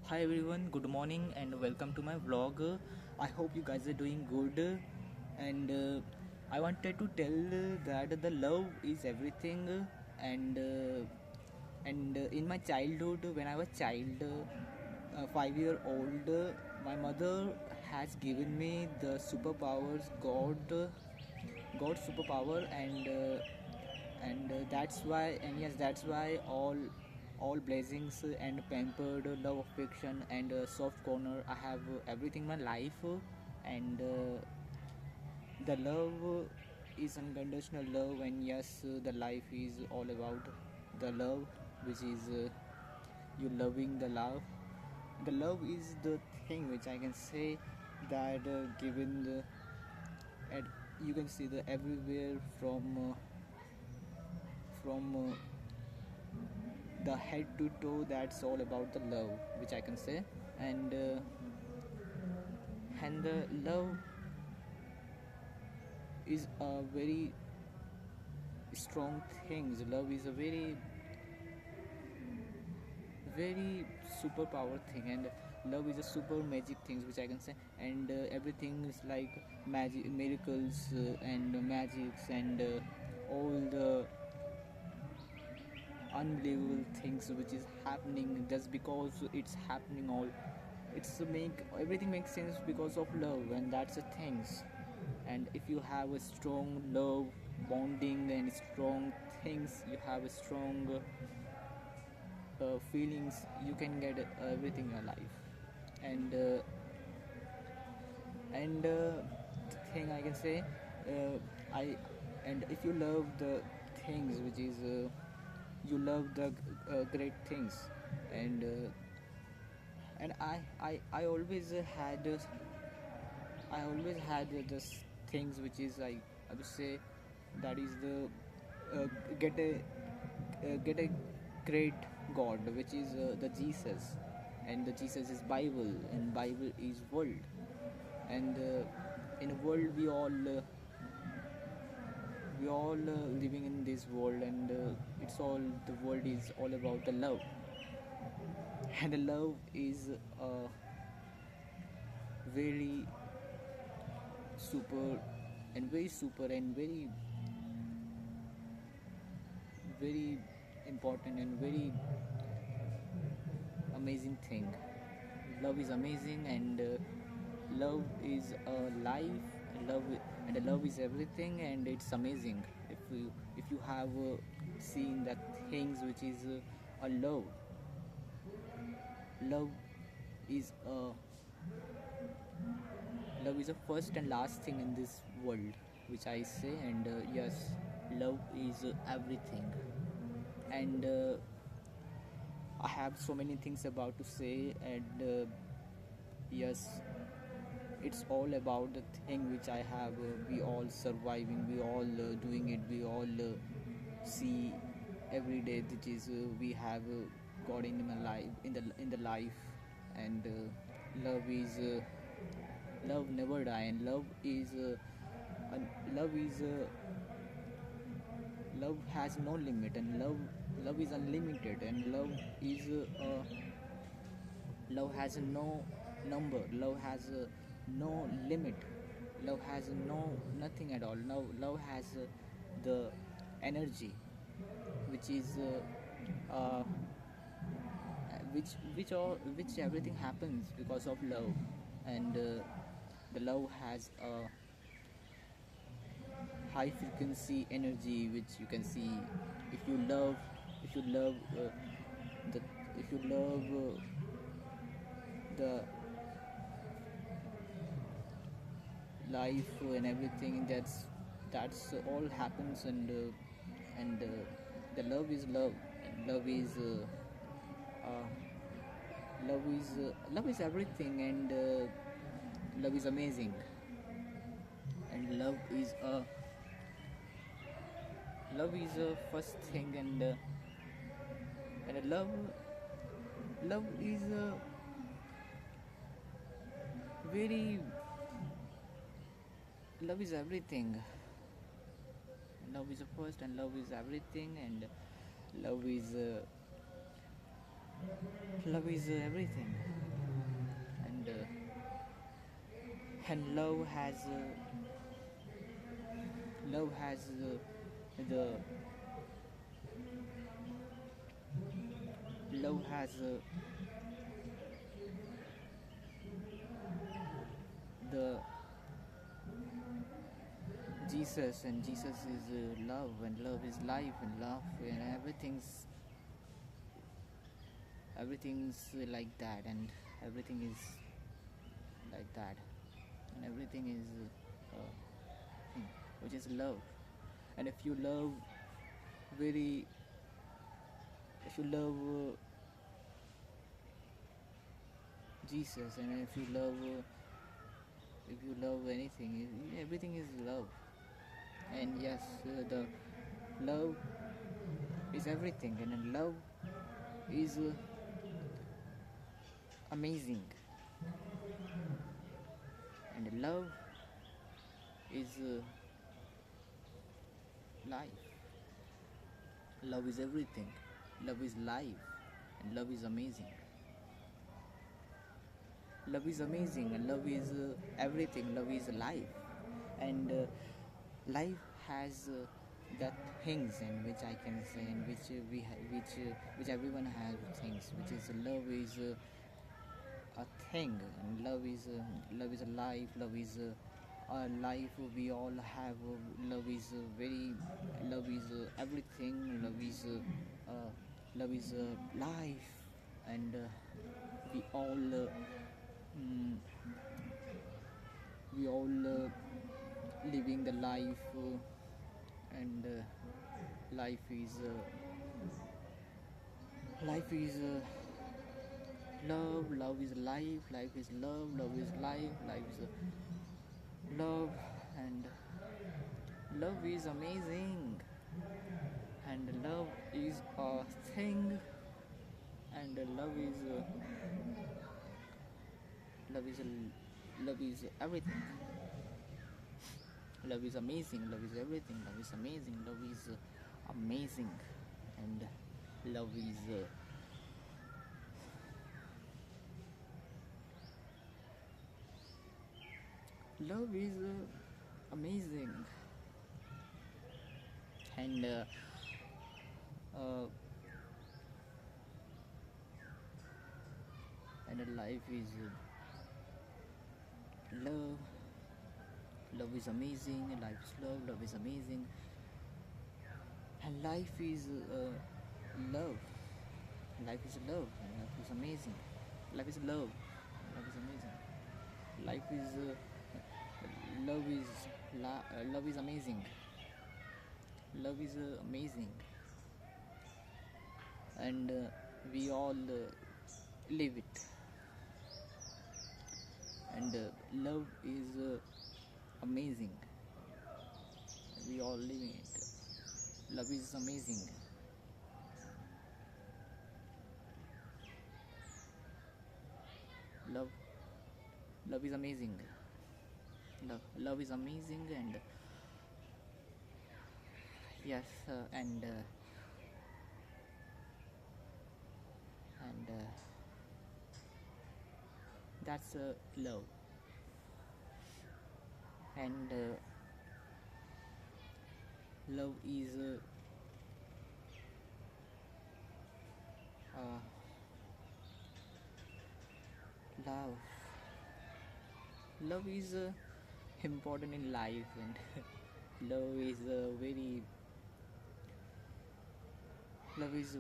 Hi everyone, good morning and welcome to my vlog. I hope you guys are doing good. And I wanted to tell that the love is everything. And in my childhood, when I was child, 5 year old, my mother has given me the superpowers, God superpower, and that's why, and yes, that's why all blessings and pampered love, affection, and soft corner, I have everything in my life. And the love is unconditional love, and yes, the life is all about the love, which is you loving the love is the thing which I can say that given the and you can see the everywhere from the head to toe. That's all about the love which I can say. And uh, and the love is a very strong thing. Love is a very superpower thing, and love is a super magic things which I can say. And everything is like magic, miracles, and magics, and all the unbelievable things which is happening just because it's happening. All it's make everything makes sense because of love, and that's the things. And if you have a strong love bonding and strong things, you have a strong feelings, you can get everything in your life. And uh, and uh, the thing I can say, I and if you love the things which is you love the great things. And uh, and I always I always had this things which is I would say that is the uh, get a get a great God, which is the Jesus. And the Jesus is Bible, and Bible is world. And in a world we all living in this world, and it's all the world is all about the love. And the love is very super and very super and very important and very amazing thing. Love is amazing, and love is a life. Love and love is everything, and it's amazing. If you have seen the things which is a love is a love is the first and last thing in this world which I say. And yes, love is everything. And I have so many things about to say. And yes, it's all about the thing which I have. We all surviving, we all doing it, we all see every day, which is we have God in my life, in the life. And love never die, and love is love has no limit, and love is unlimited, and love has no number, love has no limit, love has no nothing at all. No, love has the energy which is uh, which everything happens because of love. And the love has a high frequency energy which you can see. If you love the if you love the life and everything, that's all happens. And the love is love, and uh, love is everything. And love is amazing, and love is a first thing. And love is very love is everything. Love is the first, and love is everything. And love is Love is everything, and love has the love has the Jesus, and Jesus is love, and love is life, and love, and everything's like that, and everything is like that, and everything is thing, which is love. And very if you love Jesus, and if you love anything, everything is love. And yes, the love is everything, and love is amazing, and love is life. Love is everything, love is life, and love is amazing. Love is amazing, and love is everything. Love is life, and life has that things, and which I can say, and which which everyone has things, which is love is a thing, and love is a life. Love is a life we all have. Love is love is everything. Love is life, and we all mm, we all living the life, and life is love. Love is life. Life is love. Love is life. Life is love, and love is amazing, and love is a thing, and love is love is everything. Love is amazing. Love is everything. Love is amazing. Love is amazing, and love is love is amazing, and uh, life is love. Love is amazing. Life is love. Love is amazing, and life is love. Life is love, and life is amazing. Life is love. Love is amazing. Life is love is amazing. Love is amazing, and we all live it, and love is amazing. We all living it. Love is amazing. Love love is amazing. Love is amazing, and yes, and that's love, and love is uh, love. Love is important in life, and love is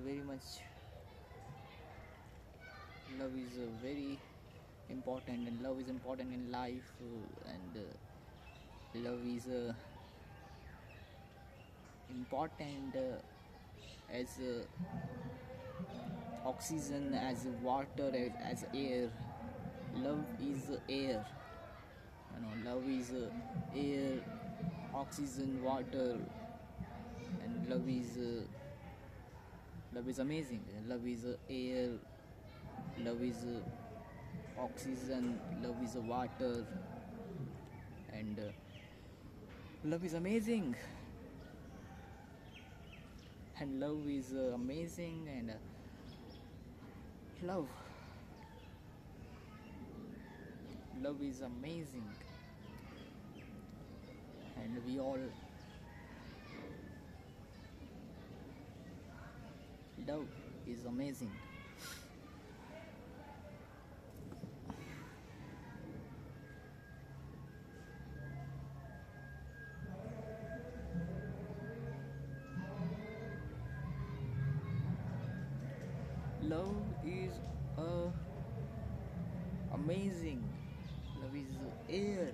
very much love is very important, and love is important in life, and love is important as oxygen, as water, as air. Love is air, love is air, oxygen, water, and love is amazing. Love is air, love is oxygen, love is water, and love is amazing, and love is amazing, and Love. Love is amazing, and we all love is amazing. Love is uh, amazing. Love is air.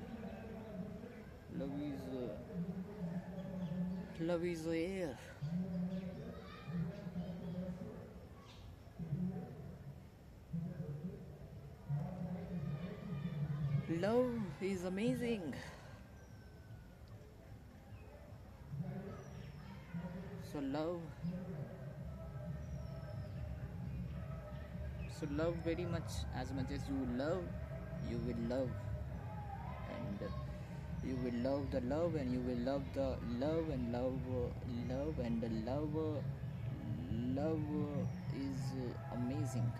Love is love is air. Love is amazing. So love very much. As much as you love, you will love, and you will love the love, and you will love the love, and love, and the love is amazing.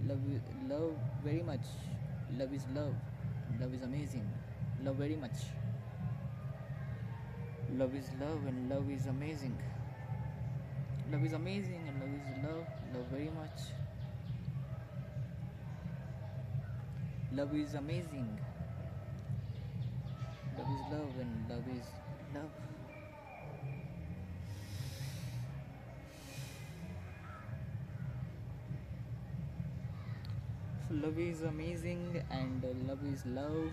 Love, love very much. Love is love. Love is amazing. Love very much. Love is love, and love is amazing. Love is amazing, and love is love. Love very much. Love is amazing. Love is love, and love is love. So love is amazing, and love is love,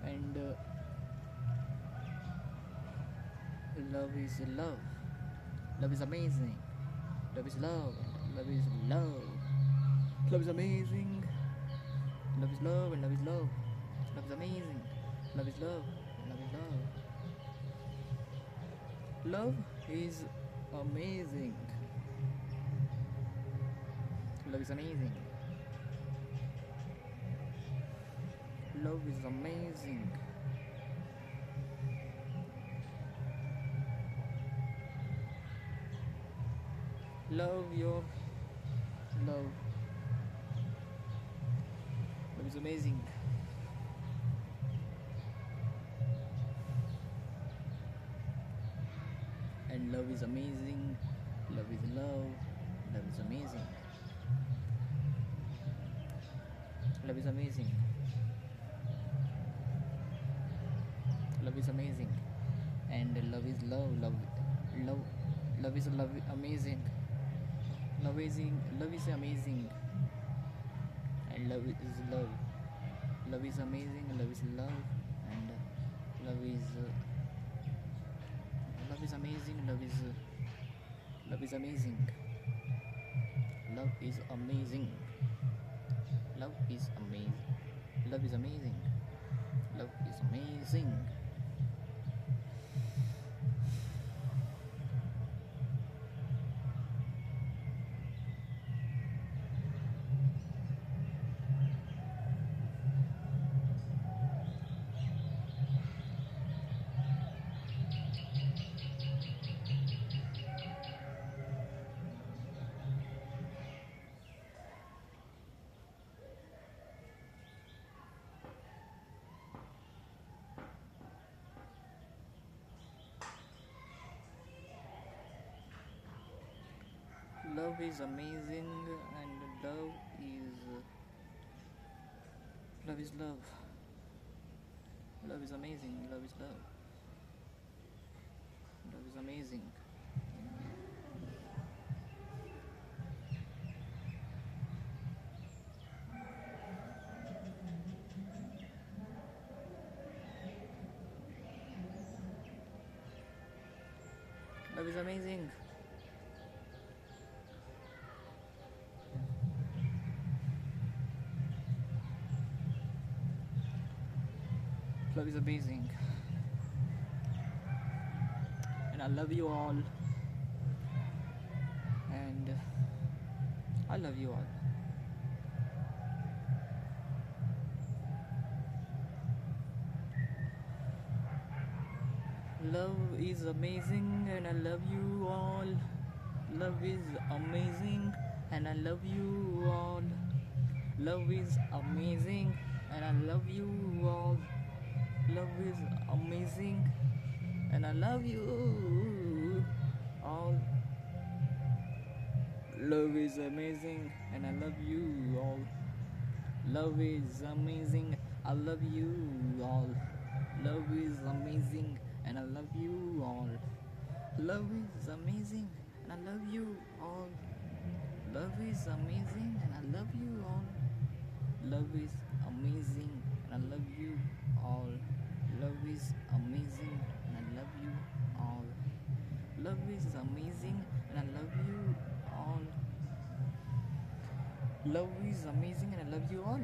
and love is love. Love is amazing. Love is love. Love is love. Love is amazing. Love is love, and love is love. Love is amazing. Love is love. Love is love. Love is amazing. Love is amazing. Love is amazing. Love your love. Love is amazing. And love is amazing. Love is love. Love is amazing. Love is amazing. Love is amazing. And love is love. Love love is love amazing. Love is amazing. And love is love. Love is amazing. Love is love. And love is love is amazing. Love is amazing. Love is amazing. Love is amazing. Love is amazing. Love is amazing. Love is amazing, and love is love. Love is amazing. Love is love. Love is amazing. Love is amazing. Love is amazing. And I love you all. And I love you all. Love is amazing, and I love you all. Love is amazing and I love you all. Love is amazing and I love you all. Love is amazing and I love you all. Love is amazing and I love you all. Love is amazing, I love you all. Love is amazing and I love you all. Love is amazing and I love you all. Love is amazing and I love you all. Love is amazing and I love you all. Love is amazing and I love you all. Love is amazing and I love you all. Love is amazing and I love you all.